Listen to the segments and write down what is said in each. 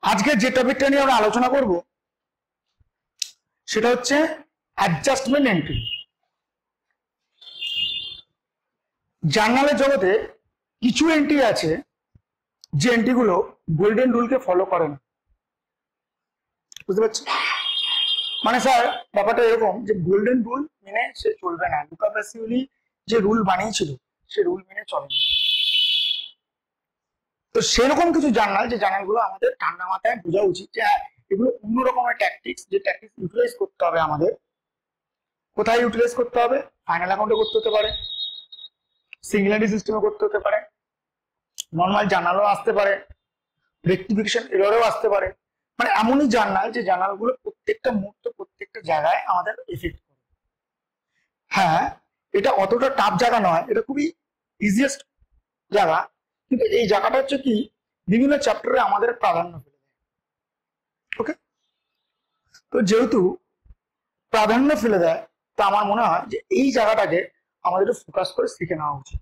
আজকে যে টপিকটা নিয়ে আমরা আলোচনা করব সেটা হচ্ছে অ্যাডজাস্টমেন্ট এন্ট্রি। জার্নালের জগতে কিছু এন্ট্রি আছে যে এন্ট্রিগুলো গোল্ডেন রুলকে ফলো করে না। বুঝতে পারছি? মানে স্যার ব্যাপারটা এরকম যে গোল্ডেন রুল মেনে সে চলবে না, লুকা প্যাসিওলি যে রুল বানিয়েছিল সে রুল মেনে চলে না। তো সেরকম কিছু জার্নাল, যে জার্নালগুলো আমাদের ঠান্ডা মাথায় বোঝা উচিত যে এগুলো অন্য রকমের ট্যাকটিক্স, যে ট্যাকটিক্স ইউটিলাইজ করতে হবে আমাদের। কোথায় ইউটিলাইজ করতে হবে? ফাইনাল অ্যাকাউন্টে করতে হতে পারে, সিঙ্গুলারিটি সিস্টেমে করতে হতে পারে, নর্মাল জার্নালও আসতে পারে, রেক্টিফিকেশন এররেও আসতে পারে। মানে এমনই জার্নাল যে জার্নালগুলো প্রত্যেকটা মুহূর্তে প্রত্যেকটা জায়গায় আমাদের এফেক্ট করে। হ্যাঁ, এটা অতটা টাফ জায়গা নয়, এটা খুবই ইজিয়েস্ট জায়গা, কিন্তু এই জায়গাটা হচ্ছে কি বিভিন্ন চ্যাপ্টারে আমাদের প্রাধান্য ফেলে দেয়। ওকে, তো যেহেতু প্রাধান্য ফেলে দেয়, তো আমার মনে হয় যে এই জায়গাটাকে আমাদের একটু ফোকাস করে শিখে নেওয়া উচিত,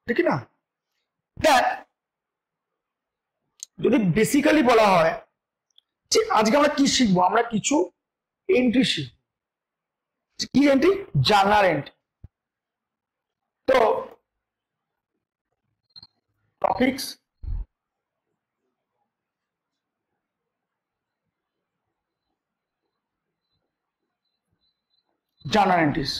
ঠিক না? দেখ, যদি বেসিক্যালি বলা হয় যে আজকে আমরা কি শিখবো, আমরা কিছু এন্ট্রি শিখবো। কি এন্ট্রি? Journal entry. তো টপিকস জার্নাল এন্ট্রিস।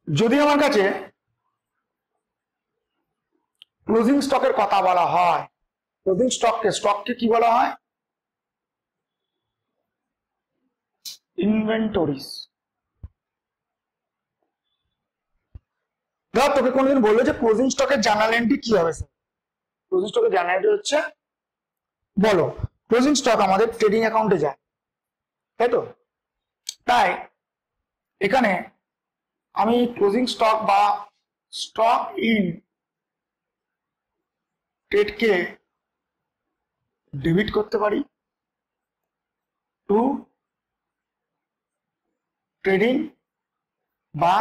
যদি আমার কাছে ক্লোজিং স্টকের কথা বলা হয়, ক্লোজিং স্টককে কি বলা হয়? ইনভেন্টরিজ। ধর তোকে কোনদিন বললো যে ক্লোজিং স্টকের জার্নাল এন্ট্রি কি হবে স্যার? ক্লোজিং স্টকের জার্নাল এন্ট্রি হচ্ছে, বলো, ক্লোজিং স্টক আমাদের ট্রেডিং অ্যাকাউন্টে যায়, তাই তো? তাই এখানে আমি ক্লোজিং স্টক বা স্টক ইন ট্রেডকে ডেবিট করতে পারি টু ট্রেডিং বা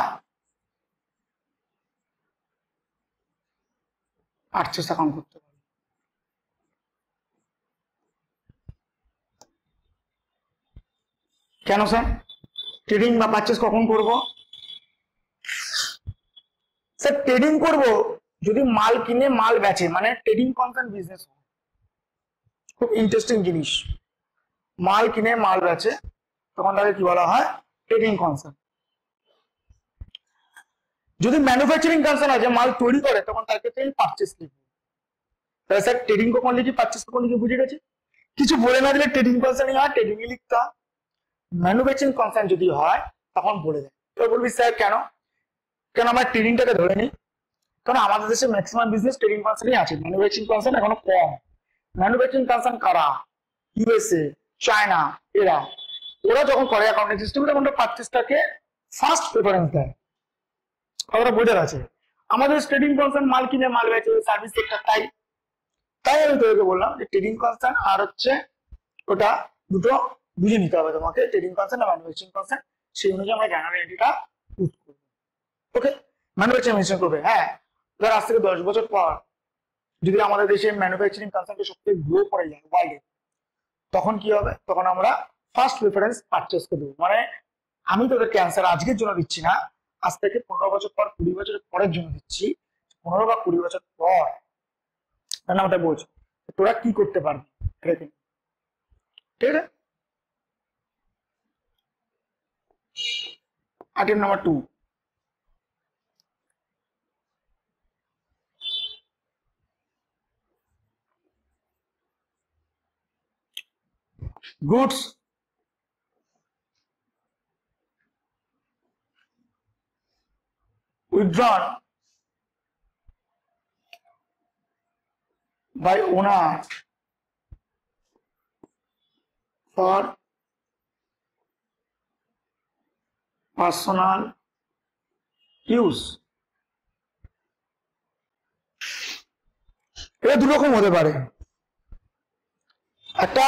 পারচেস অ্যাকাউন্ট করতে পারি। কেন স্যার ট্রেডিং বা পারচেস কখন করব? স্যার ট্রেডিং করব যদি মাল কিনে মাল বেচে, মানে ট্রেডিং কনসার্ন বিজনেস হয়। খুব ইন্টারেস্টিং জিনিস, মাল কিনে মাল বেচে তখন তাকে কি বলা হয়? Trading concern. যদি ম্যানুফ্যাকচারিং কনসার্ন হয়, যে মাল তৈরি করে, তখন তার ক্ষেত্রে পারচেস লিখবো। তাহলে স্যার ট্রেডিং কখন লিখি, পারচেস কখন লিখি, বুঝে গেছি? কিছু বলে না দিলে ট্রেডিং কনসার্নই হয়, ট্রেডিং এ লিখতে হয়। ম্যানুফ্যাকচারিং কনসার্ন যদি হয় তখন বলে দেয়। তো বলবি স্যার কেন কেন আমরা ট্রেডিংটাকে ধরে নিই? কারণ আমাদের দেশে ম্যাক্সিমাম বিজনেস ট্রেডিং কনসার্নই আছে, ম্যানুফ্যাকচারিং কনসার্ন এখনো কম। ম্যানুফ্যাকচারিং কনসার্ন কারা? ইউএসএ, চায়না, ওরা যখন করে অ্যাকাউন্টিং সিস্টেম, তখন পারচেসটাকে ফার্স্ট প্রেফারেন্স দেয়। কথাটা বোঝার আছে। আমাদের ট্রেডিং কনসার্ন মাল কিনে মাল বেচে, সার্ভিস সেক্টর। তাই তাই আমি তোকে বললাম যে ট্রেডিং কনসার্ন আর হচ্ছে ওটা দুটো বুঝে নিতে হবে তোমাকে, ট্রেডিং কনসার্ন আর ম্যানুফ্যাকচারিং কনসার্ন। সেই অনুযায়ী আমরা জার্নাল এন্ট্রিটা পুট করবো। ওকে, ম্যানুফ্যাকচারিং মেনশন করবে। হ্যাঁ, ধর আজ থেকে 10 বছর পর যদি আমাদের দেশে ম্যানুফ্যাকচারিং কনসার্নটা সবথেকে গ্রো করে যায় ওয়ার্ল্ডে, তখন কি হবে? তখন আমরা ফার্স্ট প্রেফারেন্স পারচেস করে দেবো। মানে আমি তোদের ক্যান্সার আজকের জন্য দিচ্ছি না, আজ থেকে 15 বছর পর, 20 বছর পরের জন্য দিচ্ছি। 15 বা 20 বছর পর না, ওটা বোঝ তোরা কি করতে পারবি। ঠিক আছে? Item number 2, goods withdrawn by owner for personal use। ঠিক এটা দু রকম হতে পারে, একটা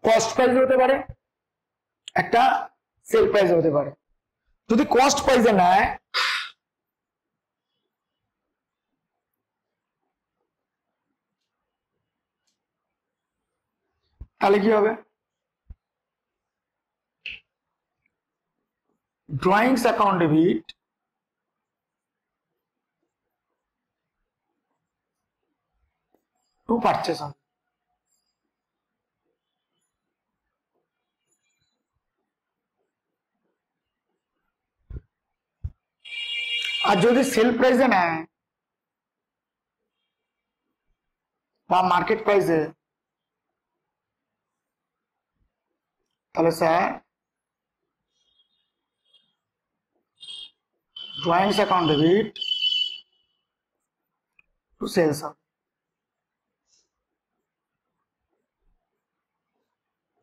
কস্ট প্রাইস হতে পারে, একটা সেল প্রাইস হতে পারে। যদি কস্ট প্রাইসে নেয় তাহলে কি হবে, drawings account debit to purchase হবে। আর যদি সেল প্রাইসে নেয় বা মার্কেট প্রাইসে, তাহলে sir drawings account debit to sales হবে।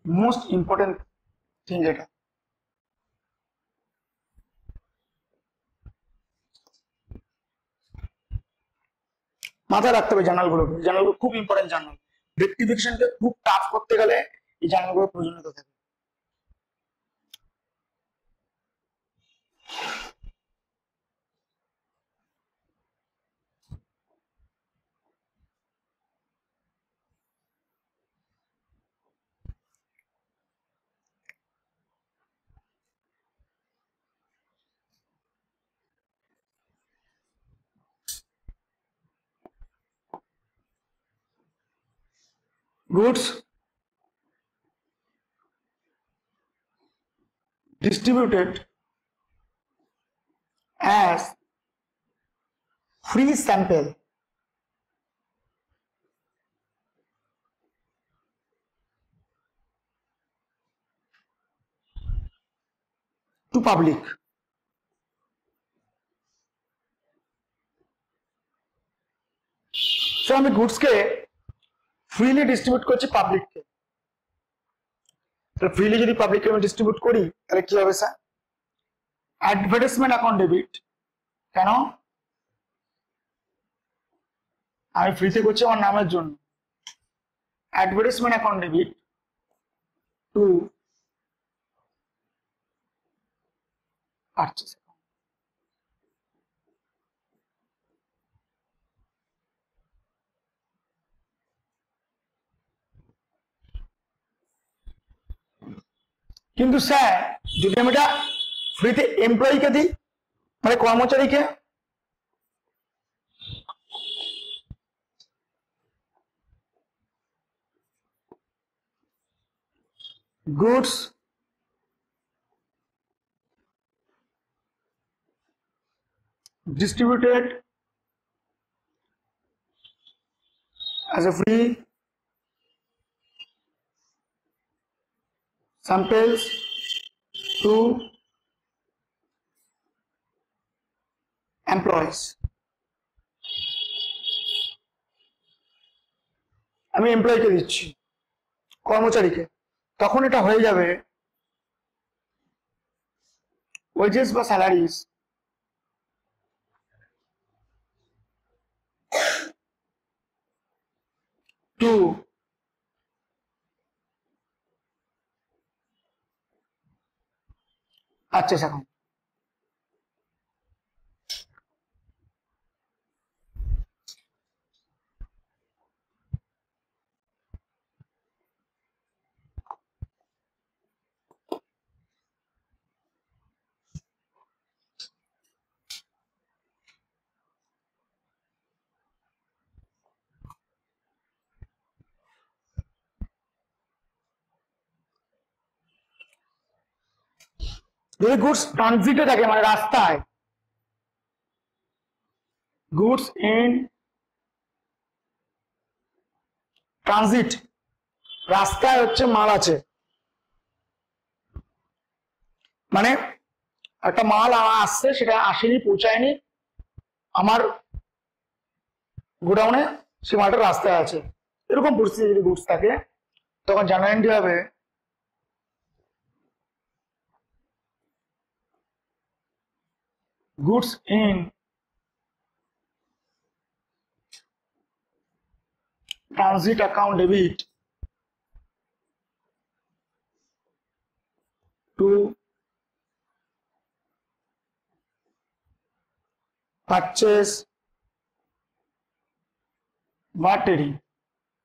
মোস্ট ইম্পর্টেন্ট থিং এটা। মাথায় রাখতে হবে জার্নালগুলোকে, জার্নালগুলো খুব ইম্পর্টেন্ট জার্নাল। রেক্টিফিকেশনকে খুব টাফ করতে গেলে এই জার্নালগুলো প্রয়োজনীয়তা থাকে। Goods distributed as free sample to public. So আমি গুডস কে ফ্রিলি ডিস্ট্রিবিউট করছি পাবলিককে। তো ফ্রিলি যদি পাবলিককে আমি ডিস্ট্রিবিউট করি তাহলে কি হবে স্যার, অ্যাডভার্টাইজমেন্ট অ্যাকাউন্ট ডেবিট। কেন, আমি ফ্রিতে করছি আমার নামের জন্য। Advertisement account debit to purchase. কিন্তু স্যার যদি আমি এটা ফ্রিতে এমপ্লয়িকে দিই, মানে কর্মচারীকে, goods distributed as a free samples to employees। আমি এমপ্লয়িকে দিচ্ছি, কর্মচারীকে, তখন এটা হয়ে যাবে ওয়েজেস বা স্যালারিজ টু পারচেস অ্যাকাউন্ট। যদি গুডস ট্রানজিটে থাকে মানে রাস্তায়, গুডস ইন ট্রানজিট, রাস্তায় হচ্ছে মাল আছে, মানে একটা মাল আমার আসছে, সেটা আসেনি, পৌঁছায়নি আমার গোডাউনে, সে মালটা রাস্তায় আছে, এরকম পরিস্থিতি যদি গুডস থাকে তখন জার্নাল এন্ট্রি হবে goods in transit account debit to purchase বা ট্রেডিং,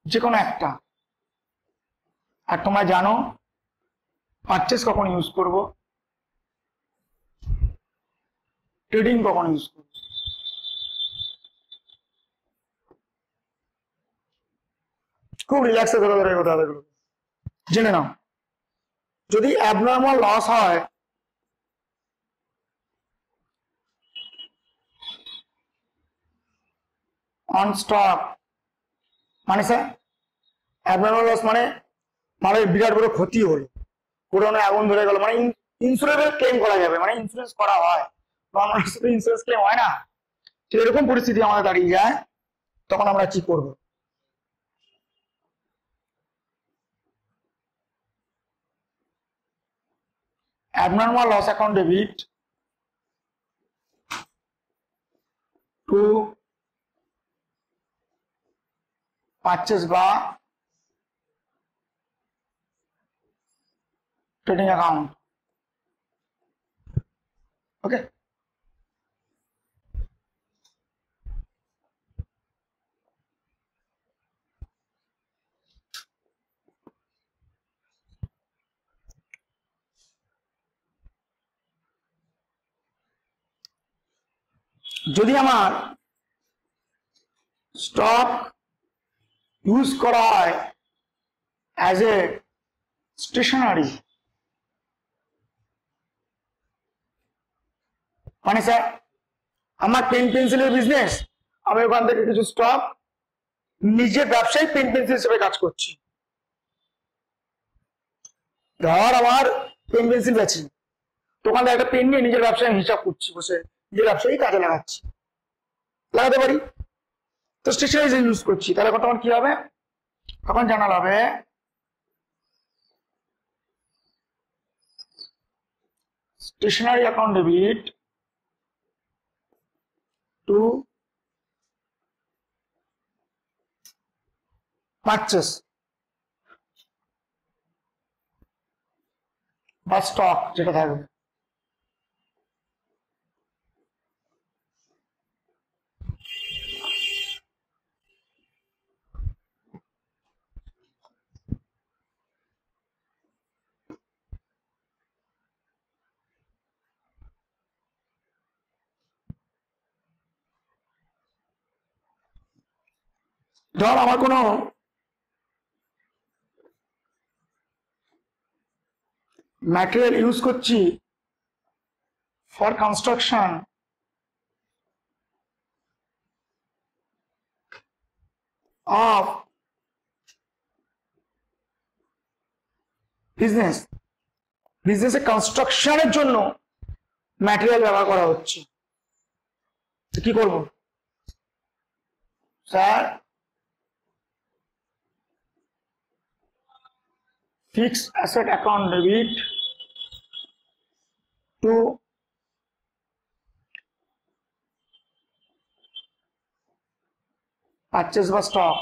যে কোনো একটা। আর তোমরা জানো পারচেস কখন ইউজ করব, ট্রেডিং কখন ইউজ করব। খুব রিল্যাক্সে ধরে ধরে কথাগুলো জেনে নাও। যদি অ্যাবনর্মাল লস হয় অন স্টক, মানে স্যার অ্যাবনর্মাল লস মানে মানে বিরাট বড় ক্ষতি হলো, পুরোনো আগুন ধরে গেল, মানে ইন্স্যুরেন্স ক্লেম করা যাবে, মানে ইন্স্যুরেন্স করা হয়, নর্মাল ইন্স্যুরেন্স ক্লেম হয় না, তো এরকম পরিস্থিতি আমাদের দাঁড়িয়ে যায়, তখন আমরা কি করব? abnormal loss account debit to purchase বা trading account, okay? যদি আমার স্টক ইউজ করা হয় অ্যাজ এ স্টেশনারি, মানে স্যার আমার পেন পেন্সিলের বিজনেস, আমি ওখান থেকে কিছু স্টক নিজের ব্যবসায়ী পেন পেন্সিল হিসেবে কাজ করছি। ধর আমার পেন পেন্সিল বেছি, দোকান থেকে একটা পেন নিয়ে নিজের ব্যবসায় হিসাব করছি, বসে নিজের ব্যবসায়ী কাজে লাগাচ্ছি, লাগাতে পারি, তো স্টেশনারি ইউজ করছি, তাহলে তখন কি হবে? তখন জানাল হবে stationery account debit to purchase বা স্টক যেটা থাকবে। ধর আমার কোনো ম্যাটেরিয়াল ইউজ করছি ফর কনস্ট্রাকশন অফ বিজনেসে কনস্ট্রাকশনের জন্য ম্যাটেরিয়াল ব্যবহার করা হচ্ছে, তো কি করব sir? Fixed asset account debit to purchase বা স্টক।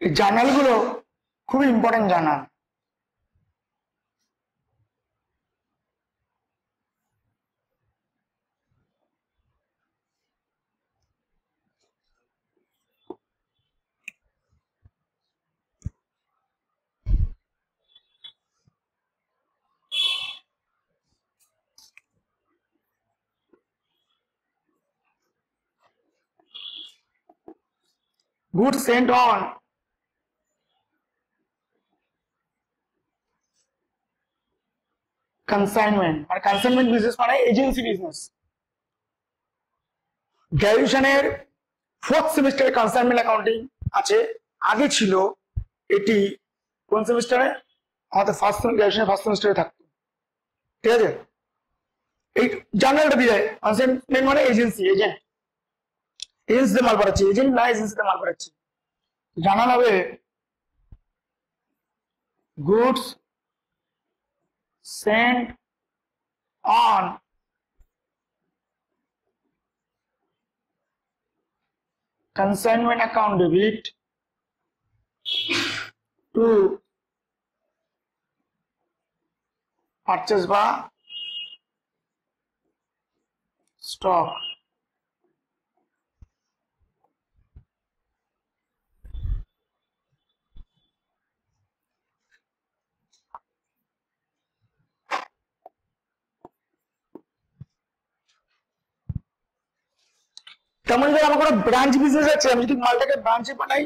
এই জার্নালগুলো খুবই important journal. Goods sent on consignment, মানে কনসাইনমেন্ট বিজনেস মানে এজেন্সি বিজনেস। গ্র্যাজুয়েশনের 4th সেমিস্টারে কনসাইনমেন্ট অ্যাকাউন্টিং আছে, আগে ছিল এটি কোন সেমিস্টারে? আমাদের গ্র্যাজুয়েশনের ফার্স্ট সেমিস্টারে থাকতো, ঠিক আছে? এই জার্নালটা দিয়ে যায় কনসাইনমেন্ট মানে এজেন্সি, এজেন্সিতে মাল পাঠাচ্ছি, এজেন্ট না এজেন্সিতে মাল পাঠাচ্ছি। জানাল হবে goods sent on consignment account debit to purchase by stock. তেমন যদি আমার কোনো ব্রাঞ্চ বিজনেস আছে, আমি যদি মালটাকে ব্রাঞ্চে পাঠাই,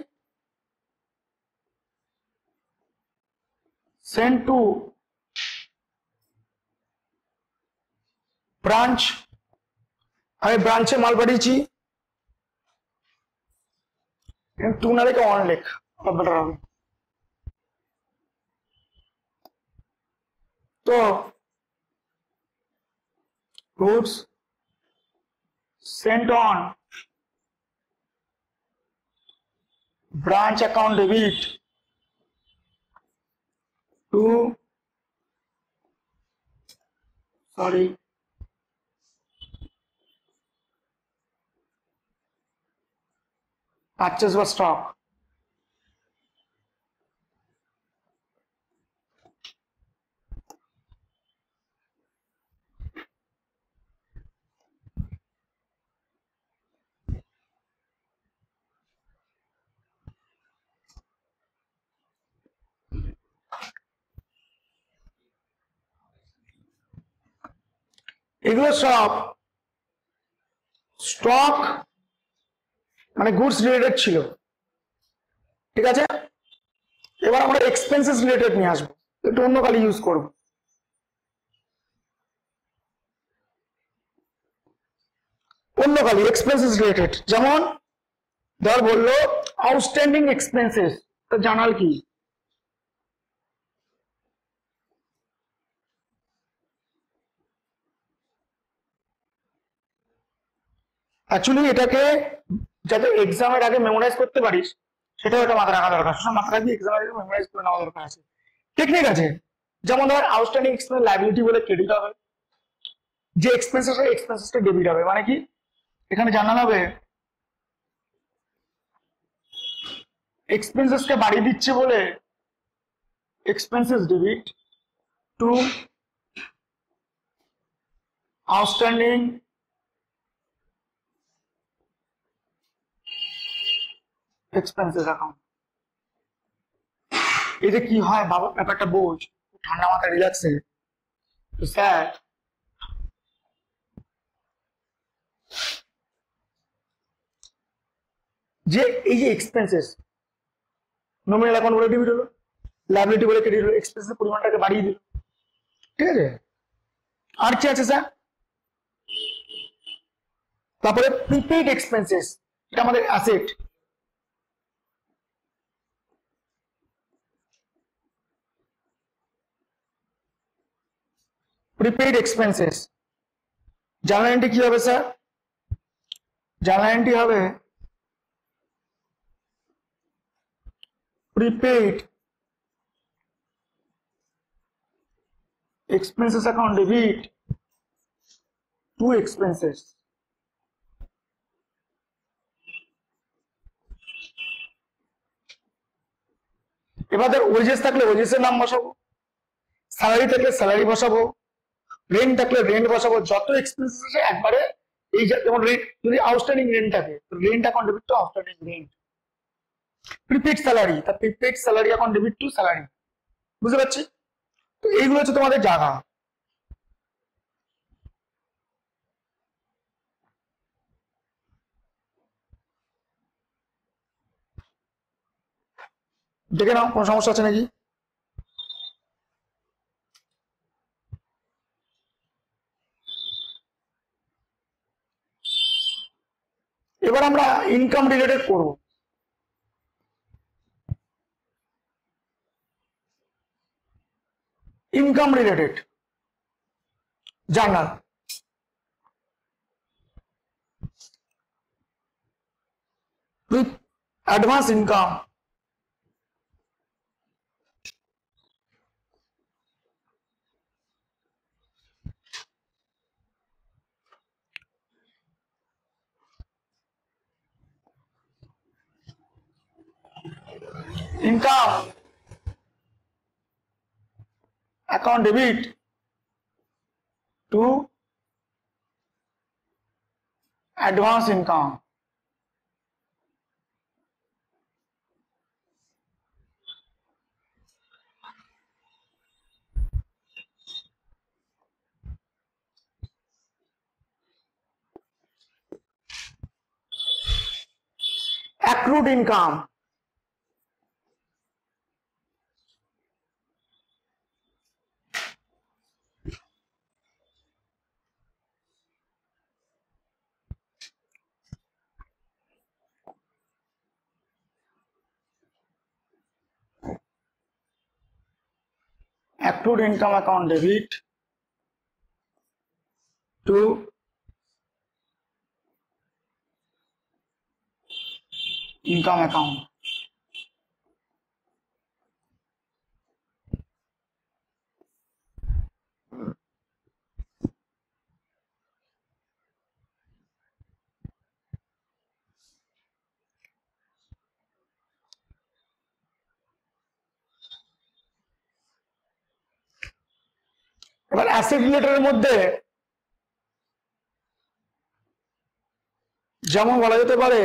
সেন্ড টু ব্রাঞ্চ, আমি ব্রাঞ্চে মাল পাঠিয়েছি, টু না লেখা অন লেখ বেটার হবে। তো goods sent on branch account debit to purchase by stock. এগুলো সব স্টক মানে গুডস রিলেটেড ছিল, ঠিক আছে। এবার আমরা এক্সপেন্সেস রিলেটেড নিয়ে আসবো, একটু অন্য কালি ইউজ করব। অন্য কালি এক্সপেন্সেস রিলেটেড, যেমন ধর বললো আউটস্ট্যান্ডিং এক্সপেন্সেস, তো জানাল কি? অ্যাকচুয়ালি এটাকে যাতে এক্সামের আগে মেমোরাইজ করতে পারিস, সেটাও একটা মাথায় রাখা দরকার। সব মাথায় রাখবি, এক্সামের আগে মেমোরাইজ করে নেওয়া দরকার আছে। টেকনিক আছে, যেমন ধর আউটস্ট্যান্ডিং এক্সপেন্স লায়াবিলিটি বলে ক্রেডিট হবে, যে এক্সপেন্সেসটা ডেবিট হবে। মানে কি এখানে জানানো হবে এক্সপেন্সেসকে বাড়িয়ে দিচ্ছে বলে expenses debit to outstanding expenses account. এতে কি হয় বাবা, ব্যাপারটা বোঝ, ঠান্ডা মাথায় রিল্যাক্সে। তো স্যার যে এই যে এক্সপেন্সেস নমিনাল অ্যাকাউন্ট বলে ডেবিট হলো, লায়াবিলিটি বলে ক্রেডিট হলো, এক্সপেন্সের পরিমাণটাকে বাড়িয়ে দিল, ঠিক আছে। আর কি আছে স্যার? তারপরে প্রিপেইড এক্সপেন্সেস, এটা আমাদের asset. Prepaid expenses journal entry কি হবে স্যার? জার্নাল এন্ট্রি হবে prepaid expenses account debit two expenses. এবার ধর ওয়েজেস থাকলে ওয়েজেসের নাম বসাবো, স্যালারি থাকলে স্যালারি বসাবো, রেন্ট থাকলে রেন্ট বসাবো। যত এক্সপেন্সেস আছে একবারে এই যেমন রেন্ট, যদি আউটস্ট্যান্ডিং রেন্ট থাকে rent account debit to outstanding rent. Prepaid salary, তার prepaid salary account debit to salary. বুঝতে পারছি? তো এইগুলো হচ্ছে তোমাদের জায়গা। দেখে নাও কোনো সমস্যা আছে নাকি। এবার আমরা ইনকাম রিলেটেড করব। Income related journal, with advance income income account debit to advance income. Accrued income. Accrued income account debit to income account. এবার অ্যাসেট রিলেটেডের মধ্যে যেমন বলা যেতে পারে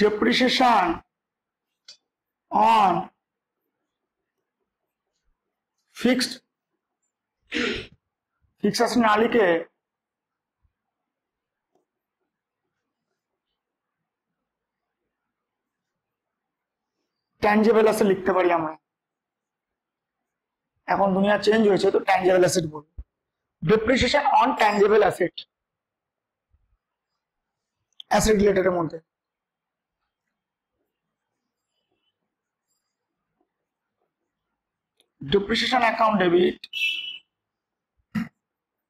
depreciation on fixed asset না লিখে ট্যানজিবল অ্যাসেট লিখতে পারি আমরা। এখন দুনিয়া চেঞ্জ হয়েছে তো ট্যানজিবল অ্যাসেট বলবো। Depreciation on tangible asset asset রিলেটেডের মধ্যে depreciation account debit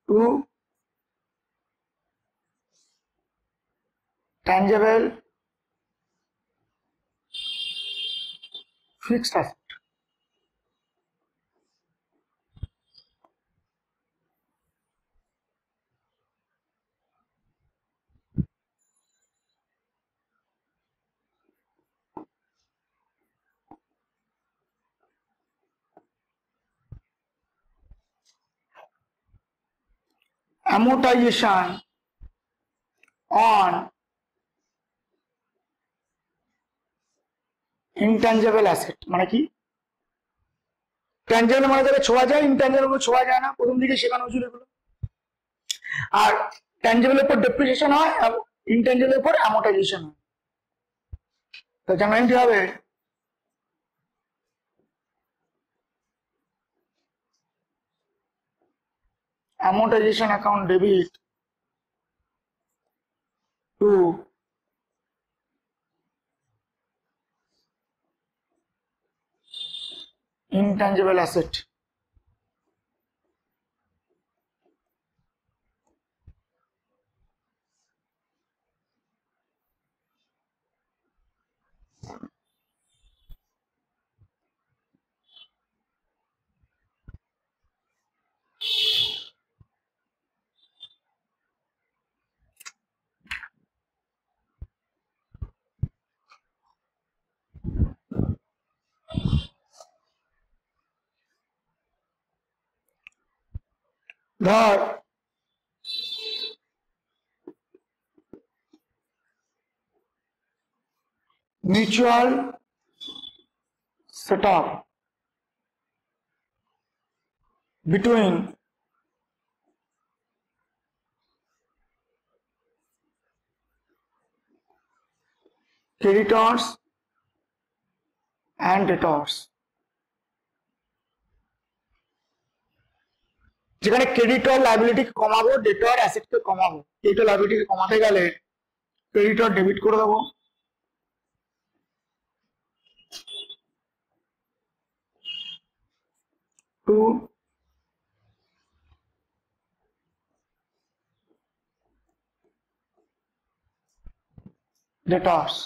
to tangible fixed asset. Amortization on intangible asset মানে কি? ট্যানজিবল মানে যাকে ছোঁয়া যায়, ইনট্যানজিবল মানে ছোঁয়া যায় না, প্রথম দিকে শেখানো হয়েছিল এগুলো। আর ট্যানজিবলের উপর ডেপ্রিসিয়েশন হয়, ইনট্যানজিবলের উপর অ্যামortization হয়। তো জানা নিতে হবে amortization account debit to intangible asset. ধর mutual setup between creditors and debtors, যেখানে ক্রেডিটর লায়াবিলিটি কমাবো, ডেটর অ্যাসেটকে কমাবো। ক্রেডিটর লায়াবিলিটিকে কমাতে গেলে ক্রেডিটর ডেবিট করে দেবো, টু debtors.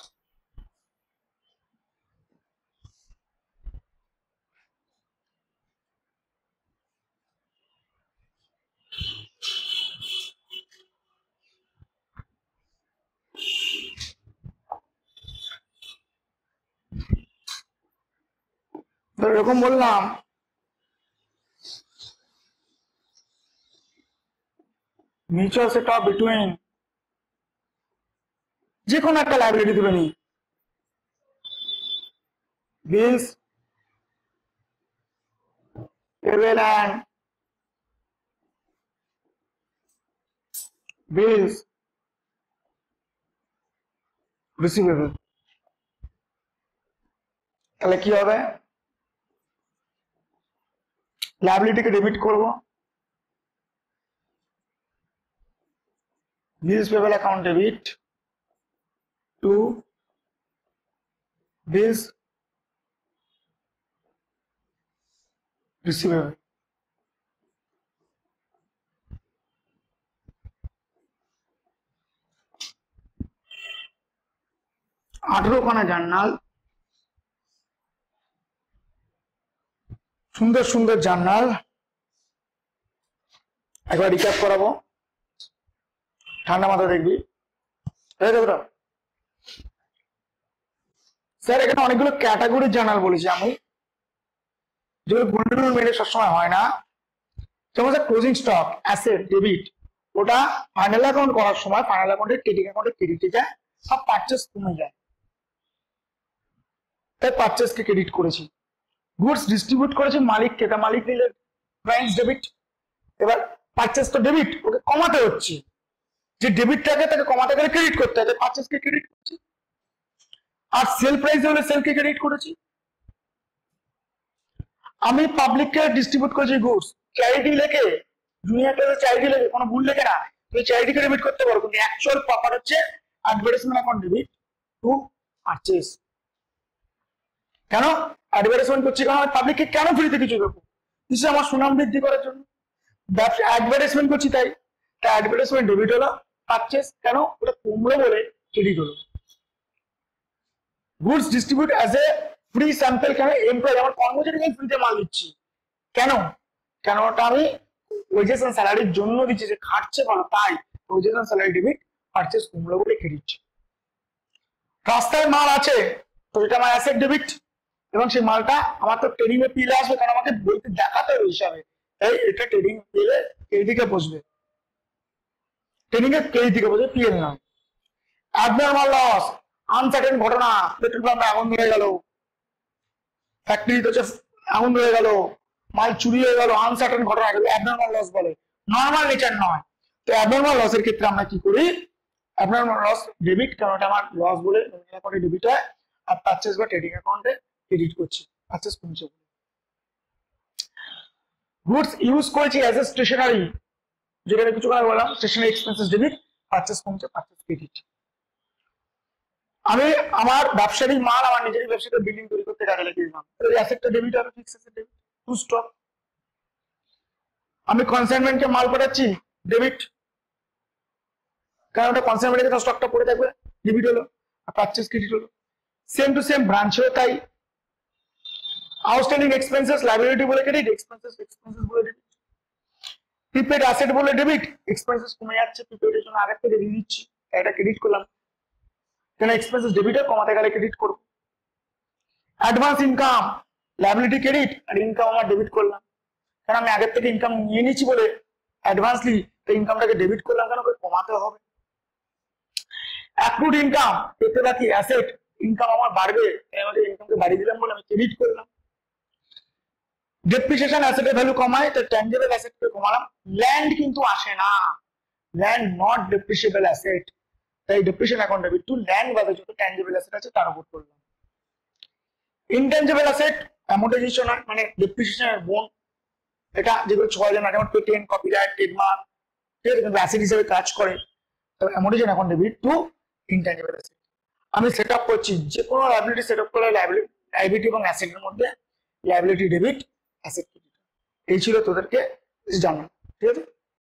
তো এরকম বললাম মিউচুয়াল সেট অফ বিটুইন যে কোনো একটা লাইবিলিটি ধরে নিই, bills payable and bills receivable. তাহলে কি হবে, লাইবিলিটিকে ডেবিট করব, bills payable account debit to bills receivable. আঠেরোখানা জার্নাল, সুন্দর সুন্দর জার্নাল, একবার রিক্যাপ করাবো, ঠান্ডা মাথা দেখবি। স্যার এখানে অনেকগুলো ক্যাটাগরির জার্নাল বলেছি আমি, যেগুলো গুণগুলো মেরে সবসময় হয় না। যেমন sir closing stock, asset, debit, ওটা ফাইনাল অ্যাকাউন্ট করার সময় ফাইনাল অ্যাকাউন্টে ট্রেডিং অ্যাকাউন্টে ক্রেডিটে যায়, সব পারচেস কমে যায়, তাই পারচেসকে ক্রেডিট করেছি। গুডস ডিস্ট্রিবিউট করেছে মালিককে, তা মালিক নিলে প্রাইস ডেবিট। এবার পারচেস তো ডেবিট, ওকে কমাতে হচ্ছে, যে ডেবিটটাকে তাকে কমাতে গেলে ক্রেডিট করতে হবে, পারচেসকে ক্রেডিট করছি। আর সেল প্রাইস হলে সেলকে ক্রেডিট করেছি। আমি পাবলিককে ডিস্ট্রিবিউট করেছি গুডস, চ্যারিটি লেখে, জুনিয়র ক্লাসে চ্যারিটি লেখে, কোনো ভুল লেখে না, তুমি চ্যারিটিকে ডেবিট করতে পারো, কিন্তু অ্যাকচুয়াল প্রপার হচ্ছে advertisement account debit to purchase. কেন অ্যাডভার্টাইজমেন্ট করছি, কারণ আমি পাবলিককে কেন ফ্রিতে কিছু দেবো, কিছু আমার সুনাম বৃদ্ধি করার জন্য ব্যবসা অ্যাডভার্টাইজমেন্ট করছি, তাই অ্যাডভার্টাইজমেন্ট ডেবিট হলো, পারচেস কেন ওটা কমলো বলে ক্রেডিট হলো। Goods distribute as a free sample, কেন এমপ্লয় আমার কর্মচারীকে ফ্রিতে মাল দিচ্ছি, কেন কেন ওটা আমি ওয়েজেস এন্ড স্যালারির জন্য দিচ্ছি, যে খাটছে ভালো, তাই wages and salary debit, purchase কমলো বলে ক্রেডিট। রাস্তায় মাল আছে তো এটা আমার অ্যাসেট ডেবিট, এবং সেই মালটা আমার তো ট্রেডিং এ পিলে আসবে, কারণ আমাকে বইতে দেখাতে হবে হিসাবে, তাই এটা ট্রেডিং পিলে ক্রেডিটে বসবে, ট্রেডিং এ ক্রেডিটে বসবে, পিএল নয়। অ্যাবনর্মাল লস, আনসার্টেন ঘটনা, পেট্রোল পাম্পে আগুন ধরে গেল, ফ্যাক্টরিতে আগুন ধরে গেল, মাল চুরি হয়ে গেল, আনসার্টেন ঘটনা, এগুলো অ্যাবনর্মাল লস বলে, নর্মাল নেচার নয়। তো অ্যাবনর্মাল লসের ক্ষেত্রে আমরা কি করি, অ্যাবনর্মাল লস ডেবিট, কারণ এটা আমার লস বলে অ্যাকাউন্টে ডেবিট হয়, আর পারচেস বা ট্রেডিং অ্যাকাউন্টে ক্রেডিট করছি, পারচেস কমছে। গুডস ইউজ করেছি অ্যাজ এ স্টেশনারি, যেখানে কিছু কথা বললাম, স্টেশনারি এক্সপেন্সেস ডেবিট, পারচেস কমছে, পারচেস ক্রেডিট। আমি আমার ব্যবসায়িক মাল আমার নিজেরই ব্যবসাতে বিল্ডিং তৈরি করতে কাজে লাগিয়ে দিলাম, অ্যাসেটটা ডেবিট হবে, fixed asset debit two stock. আমি কনসাইনমেন্টকে মাল পাঠাচ্ছি, ডেবিট, কারণ ওটা কনসাইনমেন্টের স্টকটা পড়ে থাকবে, ডেবিট হলো, আর পারচেস ক্রেডিট হলো। সেম টু সেম ব্রাঞ্চেও তাই, আউটস্ট্যান্ডিং এক্সপেন্সেস লাইবিলিটি বলে ক্রেডিট, এক্সপেন্সেস বলে ডেবিট। প্রিপেড অ্যাসেট বলে ডেবিট, এক্সপেন্সেস কমে যাচ্ছে, প্রিপেডের জন্য আগের থেকে দিয়ে দিচ্ছি, এটা ক্রেডিট করলাম, কেন এক্সপেন্সেস ডেবিটে কমাতে গেলে ক্রেডিট করবো। অ্যাডভান্স ইনকাম লাইবিলিটি ক্রেডিট, আর ইনকাম আমার ডেবিট করলাম, কারণ আমি আগের থেকে ইনকাম নিয়ে নিচ্ছি বলে অ্যাডভান্সলি, তো ইনকামটাকে ডেবিট করলাম, কেন কমাতে হবে। অ্যাক্রুড ইনকাম, পেতে বাকি অ্যাসেট, ইনকাম আমার বাড়বে, আমাদের ইনকামকে বাড়িয়ে দিলাম বলে আমি ক্রেডিট করলাম। ডেপ্রিসিয়েশন অ্যাসেটের ভ্যালু কমায়, তো ট্যানজিবল অ্যাসেটকে কমালাম। ল্যান্ড কিন্তু আসে না, ল্যান্ড নট ডেপ্রিসিয়েবল অ্যাসেট, তাই depreciation account debit two land বাদে যত ট্যানজিবল অ্যাসেট আছে তার উপর করলাম। ইনট্যানজিবল অ্যাসেট অ্যামোর্টাইজেশন হয়, মানে ডেপ্রিসিয়েশনের বোন, এটা যেগুলো 6 জন যেমন পেটেন্ট, কপিরাইট, ট্রেডমার্ক, ঠিক আছে, কিন্তু অ্যাসেট হিসেবে কাজ করে, তবে amortisation account debit two intangible asset. আমি সেট আপ করছি, যে কোনো লাইবিলিটি সেট আপ করলে লাইবিলিটি এবং অ্যাসেটের মধ্যে লাইবিলিটি ডেবিট, অ্যাসেট ক্রেডিট, এই ছিল তোদেরকে জানানো, ঠিক আছে।